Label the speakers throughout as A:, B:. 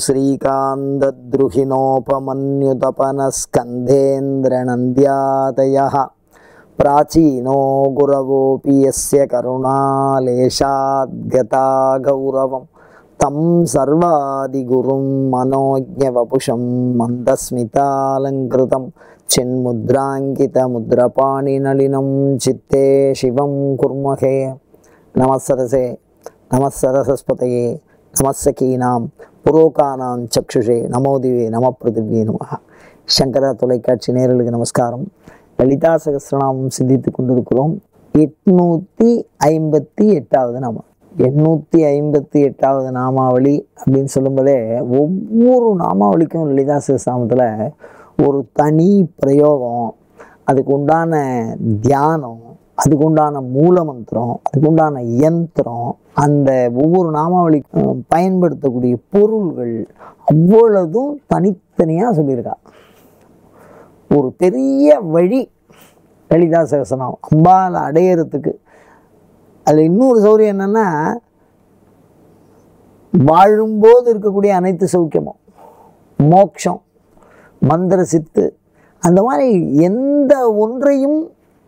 A: श्रीकान्तद्रुहिणोपमन्युतपनस्कन्धेन्द्रनन्द्यादयः प्राचीनो गुरवोऽपि यस्य करुणालेशाद्गता गौरवं तं सर्वादिगुरुं मनोज्ञवपुषं मन्दस्मितालङ्कृतं चिन्मुद्राङ्कितमुद्रपाणिनलिनं चित्ते शिवं कुर्महे। नमस्सरसे नमस्सरस्वतये नमस्सकीनां पुरोकानां चक्षुषे नमोदिवे नमः पृथिव्ये नमः। சங்கரா தொலைக்காட்சி நேயர்களுக்கு நமஸ்காரம். லலிதா சகஸ்ரநாமம் சிந்தித்து கொண்டிருக்கிறோம். 858வது நாமம். 858வது நாமாவளி அப்படின்னு சொல்லும்போதே ஒவ்வொரு நாமாவளிக்கும் லலிதா சகஸ்ரநாமத்தில் ஒரு தனி பிரயோகம், அதுக்கு உண்டான தியானம், அதுக்கு உண்டான மூலமந்திரம், அதுக்கு உண்டான யந்திரம், அந்த ஒவ்வொரு நாமாவளிக்கும் பயன்படுத்தக்கூடிய பொருள்கள் அவ்வளவும் தனித்தனியாக சொல்லியிருக்கா. ஒரு பெரிய வழி லலிதா சகஸ்ரநாமம் அம்பாளை அடையிறதுக்கு. அதில் இன்னொரு சௌரியம் என்னென்னா, வாழும்போது இருக்கக்கூடிய அனைத்து சௌக்கியமும், மோட்சம், மந்திர சித்து, அந்த மாதிரி எந்த ஒன்றையும்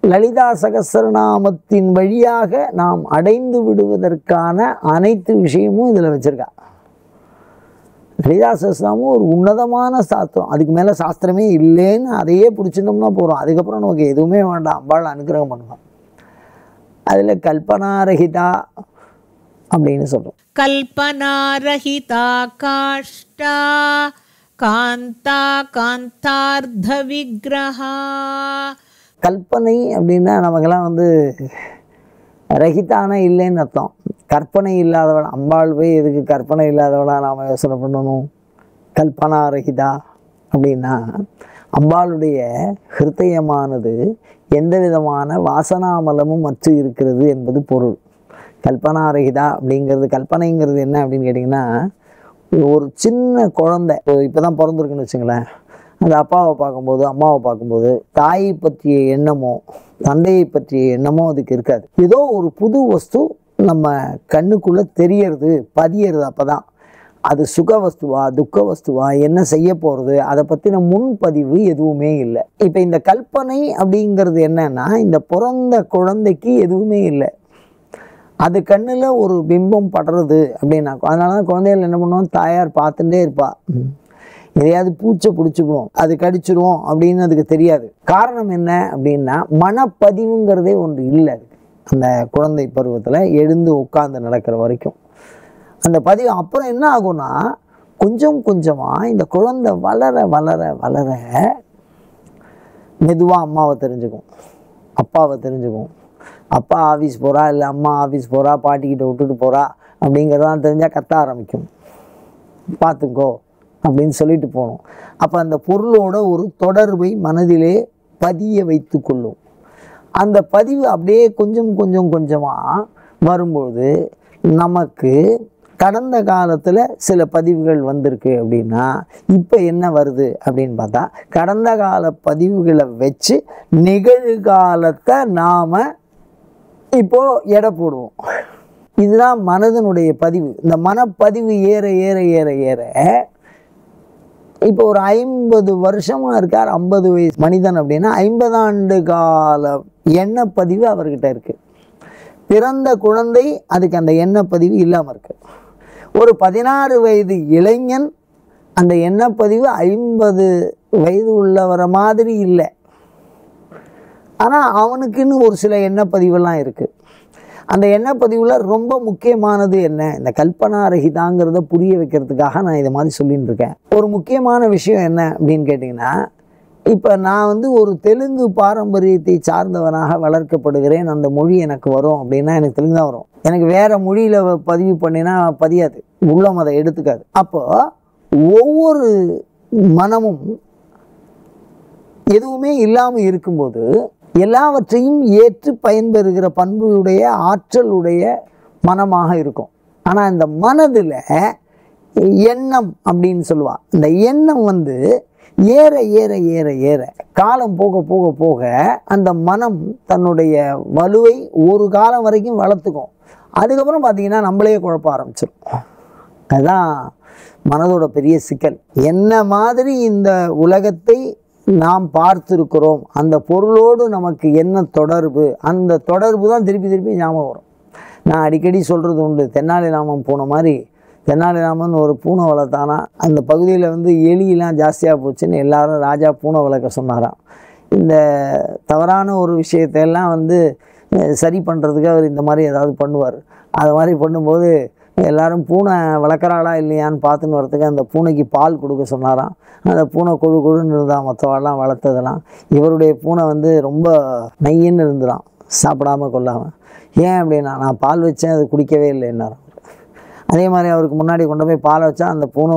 A: லலிதா சகஸ்ரநாமத்தின் வழியாக நாம் அடைந்து விடுவதற்கான அனைத்து விஷயமும் இதில் வச்சுருக்கா. லலிதா சகஸ்ரநாமம் ஒரு உன்னதமான சாஸ்திரம். அதுக்கு மேலே சாஸ்திரமே இல்லைன்னு அதையே பிடிச்சிட்டோம்னா போகிறோம். அதுக்கப்புறம் நமக்கு எதுவுமே வேண்டாம், அம்பாள் அனுகிரகம் பண்ணுவான். அதில் கல்பனாரஹிதா அப்படின்னு சொல்கிறோம்.
B: கல்பனாரஹிதா காஷ்டா காந்தா காந்தார்த்த விக்கிரஹா.
A: கல்பனை அப்படின்னா நமக்கெல்லாம் ரஹிதானா இல்லைன்னு அர்த்தம். கற்பனை இல்லாதவள் அம்பாள் போய் எதுக்கு கற்பனை இல்லாதவளா நாம் யோசனை பண்ணணும்? கல்பனா ரஹிதா அப்படின்னா அம்பாளுடைய ஹிருதயமானது எந்த விதமான வாசனாமலமும் மற்ற இருக்கிறது என்பது பொருள். கல்பனா ரஹிதா அப்படிங்கிறது, கல்பனைங்கிறது என்ன அப்படின்னு கேட்டிங்கன்னா, ஒரு சின்ன குழந்தை இப்போ தான் பிறந்திருக்குன்னு வச்சுங்களேன், அந்த அப்பாவை பார்க்கும்போது, அம்மாவை பார்க்கும்போது தாயை பற்றிய எண்ணமோ தந்தையை பற்றிய எண்ணமோ அதுக்கு இருக்காது. ஏதோ ஒரு புது வஸ்து நம்ம கண்ணுக்குள்ளே தெரியறது, பதியறது. அப்போ தான் அது சுக வஸ்துவா துக்க வஸ்துவா, என்ன செய்ய போகிறது, அதை பற்றின முன்பதிவு எதுவுமே இல்லை. இப்போ இந்த கல்பனை அப்படிங்கிறது என்னன்னா, இந்த பிறந்த குழந்தைக்கு எதுவுமே இல்லை, அது கண்ணில் ஒரு பிம்பம் படுறது அப்படின்னா. அதனால தான் குழந்தைகள் என்ன பண்ணுவோம், தாயார் பார்த்துட்டே இருப்பா, எதையாவது பூச்சை பிடிச்சிக்குவோம், அது கடிச்சிடுவோம் அப்படின்னு அதுக்கு தெரியாது. காரணம் என்ன அப்படின்னா, மனப்பதிவுங்கிறதே ஒன்று இல்லை அதுக்கு. அந்த குழந்தை பருவத்தில் எழுந்து உட்கார்ந்து நடக்கிற வரைக்கும் அந்த பதிவு. அப்புறம் என்ன ஆகும்னா, கொஞ்சம் கொஞ்சமாக இந்த குழந்தை வளர வளர வளர மெதுவாக அம்மாவை தெரிஞ்சுக்கும், அப்பாவை தெரிஞ்சுக்கும். அப்பா ஆஃபீஸ் போகிறா, இல்லை அம்மா ஆஃபீஸ் போகிறா, பாட்டிக்கிட்ட விட்டுட்டு போகிறா அப்படிங்கிறதான் தெரிஞ்சால் கத்த ஆரம்பிக்கும், பார்த்துக்கோ அப்படின்னு சொல்லிட்டு போகணும். அப்போ அந்த பொருளோட ஒரு தொடர்பை மனதிலே பதிய வைத்து கொள்ளும். அந்த பதிவு அப்படியே கொஞ்சம் கொஞ்சம் கொஞ்சமாக வரும்போது நமக்கு கடந்த காலத்தில் சில பதிவுகள் வந்திருக்கு அப்படின்னா, இப்போ என்ன வருது அப்படின்னு பார்த்தா, கடந்த கால பதிவுகளை வச்சு நிகழ்காலத்தை நாம் இப்போது எடை போடுவோம். இதுதான் மனதனுடைய பதிவு. இந்த மனப்பதிவு ஏற ஏற ஏற ஏற இப்போ ஒரு 50 வருஷமாக இருக்கார், 50 வயசு மனிதன் அப்படின்னா 50 ஆண்டு கால எண்ணப்பதிவு அவர்கிட்ட இருக்குது. பிறந்த குழந்தை அதுக்கு அந்த எண்ணப்பதிவு இல்லாமல் இருக்குது. ஒரு 16 வயது இளைஞன் அந்த எண்ணப்பதிவு 50 வயது உள்ளவரை மாதிரி இல்லை, ஆனால் அவனுக்குன்னு ஒரு சில எண்ணப்பதிவெல்லாம் இருக்குது. அந்த எண்ணப்பதிவில் ரொம்ப முக்கியமானது என்ன, இந்த கல்பனா ரஹிதாங்கிறத புரிய வைக்கிறதுக்காக நான் இதை மாதிரி சொல்லின்னு இருக்கேன். ஒரு முக்கியமான விஷயம் என்ன அப்படின்னு கேட்டிங்கன்னா, இப்போ நான் ஒரு தெலுங்கு பாரம்பரியத்தை சார்ந்தவனாக வளர்க்கப்படுகிறேன், அந்த மொழி எனக்கு வரும் அப்படின்னா எனக்கு தெலுங்கு தான் வரும். எனக்கு வேறு மொழியில் பதிவு பண்ணினா பதியாது, உள்ளம் அதை எடுத்துக்காது. அப்போது ஒவ்வொரு மனமும் எதுவுமே இல்லாமல் இருக்கும்போது எல்லாவற்றையும் ஏற்று பயன்பெறுகிற பண்புடைய ஆற்றலுடைய மனமாக இருக்கும். ஆனால் இந்த மனதில் எண்ணம் அப்படின்னு சொல்லுவாள். இந்த எண்ணம் ஏற ஏற ஏற ஏற காலம் போக போக போக அந்த மனம் தன்னுடைய வலுவை ஒரு காலம் வரைக்கும் வளர்த்துக்கும். அதுக்கப்புறம் பார்த்திங்கன்னா நம்மளே குழப்ப ஆரம்பிச்சிடும். அதுதான் மனதோட பெரிய சிக்கல். என்ன மாதிரி இந்த உலகத்தை நாம் பார்த்துருக்கிறோம், அந்த பொருளோடு நமக்கு என்ன தொடர்பு, அந்த தொடர்பு தான் திருப்பி திருப்பி ஞாபகம் வரும். நான் அடிக்கடி சொல்கிறது உண்டு, தென்னாலிராமன் பூனை மாதிரி. தென்னாலிராமன் ஒரு பூனை வளர்த்தானா, அந்த பகுதியில் எலியெல்லாம் ஜாஸ்தியாக போச்சுன்னு எல்லாரும் ராஜா பூனை வளர்க்க சொன்னாராம். இந்த தவறான ஒரு விஷயத்தையெல்லாம் சரி பண்ணுறதுக்கு அவர் இந்த மாதிரி ஏதாவது பண்ணுவார். அது மாதிரி பண்ணும்போது எல்லோரும் பூனை வளர்க்குறாளா இல்லையான்னு பார்த்துன்னு வரத்துக்கு அந்த பூனைக்கு பால் கொடுக்க சொன்னாராம். அந்த பூனை கொழு கொழுன்னு இருந்தால் மற்றவாள்லாம் வளர்த்ததெல்லாம். இவருடைய பூனை ரொம்ப நையின்னு இருந்துடான், சாப்பிடாமல் கொள்ளாமல். ஏன் அப்படின்னா, நான் பால் வச்சேன் அது குடிக்கவே இல்லைன்னாராம். அதே மாதிரி அவருக்கு முன்னாடி கொண்டு போய் பால் வச்சா அந்த பூனை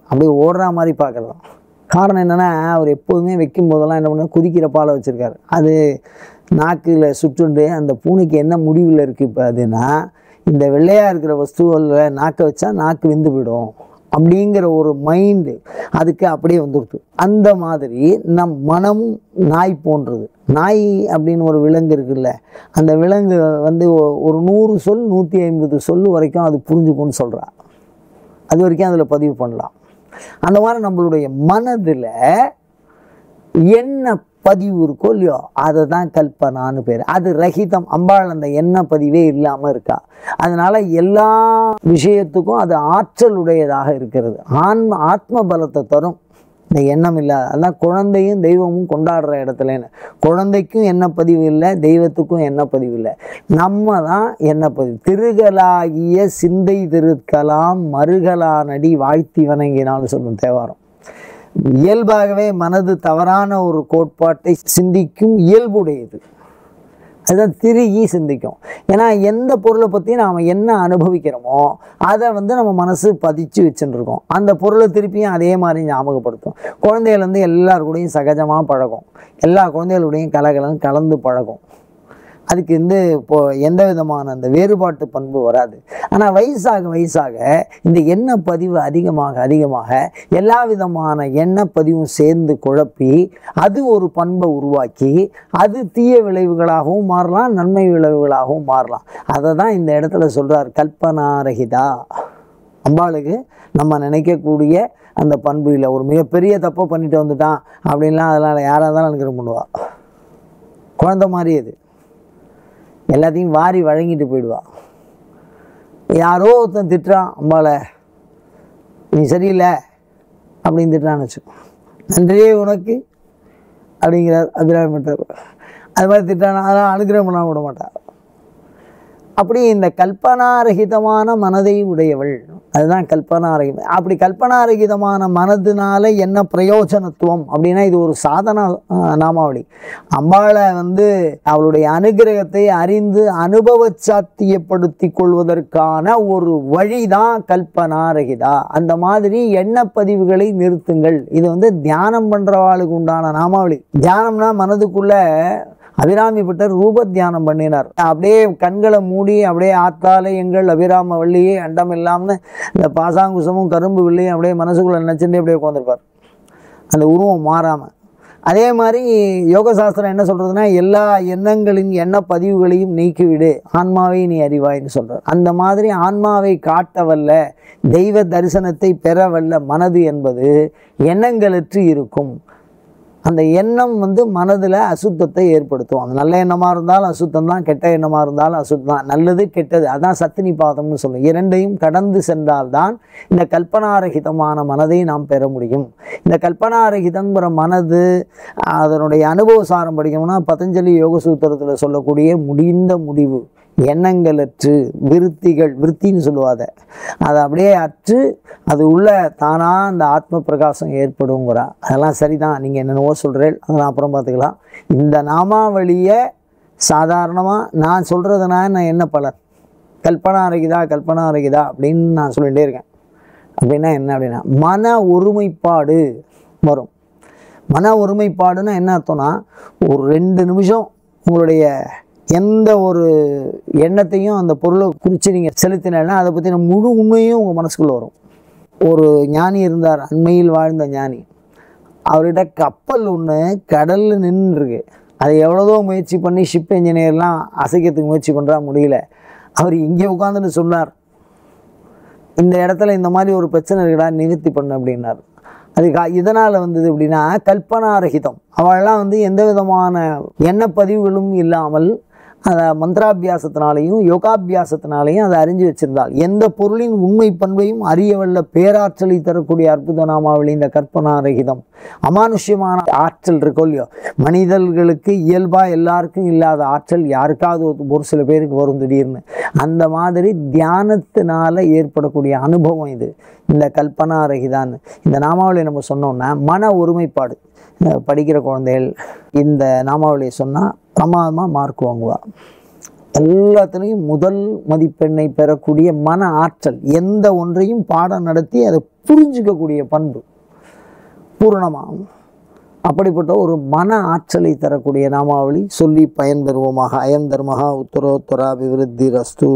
A: அப்படியே ஓடுற மாதிரி பார்க்குறதாம். காரணம் என்னென்னா, அவர் எப்போதுமே வைக்கும் போதெல்லாம் என்ன பண்ண, குதிக்கிற பாலை வச்சுருக்காரு. அது நாக்கில் சுற்றுண்டு அந்த பூனைக்கு என்ன முடிவில் இருக்குது இப்போ அதுன்னா, இந்த வெள்ளையாக இருக்கிற வஸ்துவில் நாக்கை வச்சா நாக்கு வெந்து போயிடும் அப்படிங்கிற ஒரு மைண்டு அதுக்கு அப்படியே வந்துடுது. அந்த மாதிரி நம் மனமும் நாய் போன்றது. நாய் அப்படின்னு ஒரு விலங்கு இருக்குல்ல, அந்த விலங்கு ஒரு 100 சொல் 150 சொல் வரைக்கும் அது புரிஞ்சுக்கும்னு சொல்கிறா. அது வரைக்கும் அதில் பதிவு பண்ணலாம். அந்த மாதிரி நம்மளுடைய மனதில் என்ன பதிவு இருக்கோ இல்லையோ அதை தான் கல்பனான்னு பேர். அது ரஹிதம். அம்பாள் அந்த எண்ண பதிவே இல்லாமல் இருக்கா. அதனால எல்லா விஷயத்துக்கும் அது ஆற்றல் உடையதாக இருக்கிறது. ஆத்ம பலத்தை தரும் இந்த எண்ணம் இல்லை. அதான் குழந்தையும் தெய்வமும் கொண்டாடுற இடத்துலன்னு. குழந்தைக்கும் எண்ண பதிவு இல்லை, தெய்வத்துக்கும் எண்ண பதிவு இல்லை. நம்ம தான் எண்ண பதிவு. திருகலாகிய சிந்தை திருக்கலாம் மறுகலானடி வாழ்த்தி வணங்கினாலும் சொல்லும் தேவாரம். இயல்பாகவே மனது தவறான ஒரு கோட்பாட்டை சிந்திக்கும் இயல்புடையது. அதுதான் திருகி சிந்திக்கும். ஏன்னா எந்த பொருளை பற்றி நாம் என்ன அனுபவிக்கிறோமோ அதை நம்ம மனசு பதிச்சு வச்சுருக்கோம். அந்த பொருளை திருப்பியும் அதே மாதிரி ஞாபகப்படுத்தும். குழந்தைகள் எல்லார் கூடயும் சகஜமாக பழகும். எல்லா குழந்தைகளுடையும் கலந்து பழகும். அதுக்கு இப்போது எந்த விதமான அந்த வேறுபாட்டு பண்பு வராது. ஆனால் வயசாக இந்த எண்ண பதிவு அதிகமாக எல்லா விதமான எண்ண பதிவும் சேர்ந்து குழப்பி அது ஒரு பண்பை உருவாக்கி அது தீய விளைவுகளாகவும் மாறலாம், நன்மை விளைவுகளாகவும் மாறலாம். அதை தான் இந்த இடத்துல சொல்கிறார், கல்பனாரகிதா. அம்பாளுக்கு நம்ம நினைக்கக்கூடிய அந்த பண்பு இல்லை. ஒரு மிகப்பெரிய தப்பை பண்ணிட்டு வந்துட்டான் அப்படின்லாம் அதனால் யாராக இருந்தாலும் அனுகிரகம் பண்ணுவா. குழந்தை மாதிரி அது எல்லாத்தையும் வாரி வழங்கிட்டு போயிடுவா. யாரோ ஒருத்தன் திட்டுறான், அம்பாளை நீ சரியில்லை அப்படின்னு திட்டுறான்னு வச்சுக்கோ, நன்றியே உனக்கு அப்படிங்கிறார் அபிராமி பட்டர். அது மாதிரி திட்டானா அதெல்லாம் அனுகிரகம் பண்ண விட மாட்டார். அப்படி இந்த கல்பனாரகிதமான மனதை உடையவள், அதுதான் கல்பனாரகிதம். அப்படி கல்பனாரகிதமான மனதினால என்ன பிரயோஜனத்துவம் அப்படின்னா, இது ஒரு சாதன நாமாவளி. அம்பாளை அவளுடைய அனுகிரகத்தை அறிந்து அனுபவ சாத்தியப்படுத்தி கொள்வதற்கான ஒரு வழிதான் கல்பனாரகிதா. அந்த மாதிரி எண்ணப்பதிவுகளை நிறுத்துங்கள். இது தியானம் பண்ணுறவாளுக்கு உண்டான நாமாவளி. தியானம்னா மனதுக்குள்ள அபிராமி பட்டர் ரூப தியானம் பண்ணினார். அப்படியே கண்களை மூடி அப்படியே ஆத்தாலே எங்கள் அபிராம வள்ளியே அண்டம் இல்லாமல் இந்த பாசாங்குசமும் கரும்பு வில்லையும் அப்படியே மனசுக்குள்ளே நினச்சிட்டு அப்படியே உட்காந்துருப்பார், அந்த உருவம் மாறாமல். அதே மாதிரி யோகசாஸ்திரம் என்ன சொல்கிறதுனா, எல்லா எண்ணங்களின் எண்ண பதிவுகளையும் நீக்கிவிடு, ஆன்மாவை நீ அறிவாயின்னு சொல்கிறார். அந்த மாதிரி ஆன்மாவை காட்டவல்ல, தெய்வ தரிசனத்தை பெறவல்ல மனது என்பது எண்ணங்களற்று இருக்கும். அந்த எண்ணம் மனதில் அசுத்தத்தை ஏற்படுத்தும். அந்த நல்ல எண்ணமாக இருந்தாலும் அசுத்தம் தான், கெட்ட எண்ணமாக இருந்தாலும் அசுத்தம் தான். நல்லது கெட்டது அதான் சத்தினி பாதம்னு சொல்லும். இரண்டையும் கடந்து சென்றால்தான் இந்த கல்பனாரகிதமான மனதை நாம் பெற முடியும். இந்த கல்பனாரகிதங்கிற மனது அதனுடைய அனுபவசாரம் படிக்கணும்னா பதஞ்சலி யோக சூத்திரத்தில் சொல்லக்கூடிய முடிந்த முடிவு, எண்ணங்களற்று விருத்திகள், விருத்தின்னு சொல்லுவாத, அதை அப்படியே அற்று அது உள்ள தானாக அந்த ஆத்ம பிரகாசம் ஏற்படுங்கிறா. அதெல்லாம் சரிதான், நீங்கள் என்னென்னவோ சொல்கிறேன், அதெல்லாம் அப்புறம் பார்த்துக்கலாம். இந்த நாமாவளியை சாதாரணமாக நான் சொல்கிறதுனால நான் என்ன பலன், கல்பனாரகிதா அப்படின்னு நான் சொல்லிகிட்டே இருக்கேன். அப்படின்னா என்ன அப்படின்னா, மன ஒருமைப்பாடு வரும். மன ஒருமைப்பாடுன்னா என்ன அர்த்தம்னா, ஒரு 2 நிமிஷம் உங்களுடைய எந்த ஒரு எண்ணத்தையும் அந்த பொருளை குறித்து நீங்கள் செலுத்தினா அதை பற்றின முழு உண்மையும் உங்கள் மனசுக்குள்ளே வரும். ஒரு ஞானி இருந்தார், அண்மையில் வாழ்ந்த ஞானி. அவர்கிட்ட கப்பல் ஒன்று கடலில் நின்றுருக்கு. அதை எவ்வளோதோ முயற்சி பண்ணி ஷிப் என்ஜினியர்லாம் அசைக்கிறதுக்கு முயற்சி பண்ணுறா, முடியல. அவர் இங்கே உட்காந்துன்னு சொன்னார், இந்த இடத்துல இந்த மாதிரி ஒரு பிரச்சனை இருக்குடா, நிவர்த்தி பண்ணு அப்படின்னாரு. அதுக்கு இதனால் வந்தது அப்படின்னா கல்பனாரகிதம். அவள்லாம் எந்த விதமான எண்ணப்பதிவுகளும் இல்லாமல் அதை மந்திராபியாசத்தினாலையும் யோகாபியாசத்தினாலையும் அதை அறிஞ்சு வச்சிருந்தாள். எந்த பொருளின் உண்மை பண்பையும் அறியவல்ல பேராற்றலை தரக்கூடிய அற்புத நாமாவளி இந்த கற்பனாரகிதம். அமானுஷ்யமான ஆற்றல் இருக்கோ இல்லையோ, மனிதர்களுக்கு இயல்பாக எல்லாருக்கும் இல்லாத ஆற்றல் யாருக்காவது ஒரு சில பேருக்கு வரும் திடீர்னு. அந்த மாதிரி தியானத்தினால ஏற்படக்கூடிய அனுபவம் இது இந்த கல்பனாரகிதான்னு. இந்த நாமாவளி நம்ம சொன்னோம்னா மன ஒருமைப்பாடு. படிக்கிற குழந்தைகள் இந்த நாமாவளியை சொன்னால் பிரமாதமாக மார்க் வாங்குவா. எல்லாத்துலேயும் முதல் மதிப்பெண்ணை பெறக்கூடிய மன ஆற்றல், எந்த ஒன்றையும் பாடம் நடத்தி அதை புரிஞ்சிக்கக்கூடிய பண்பு பூரணமாகும். அப்படிப்பட்ட ஒரு மன ஆற்றலை தரக்கூடிய நாமாவளி சொல்லி பயன்பெறுவோமாக. அயம் தர்மஹா உத்தரோத்தராபிவிருத்தி ரஸ்து.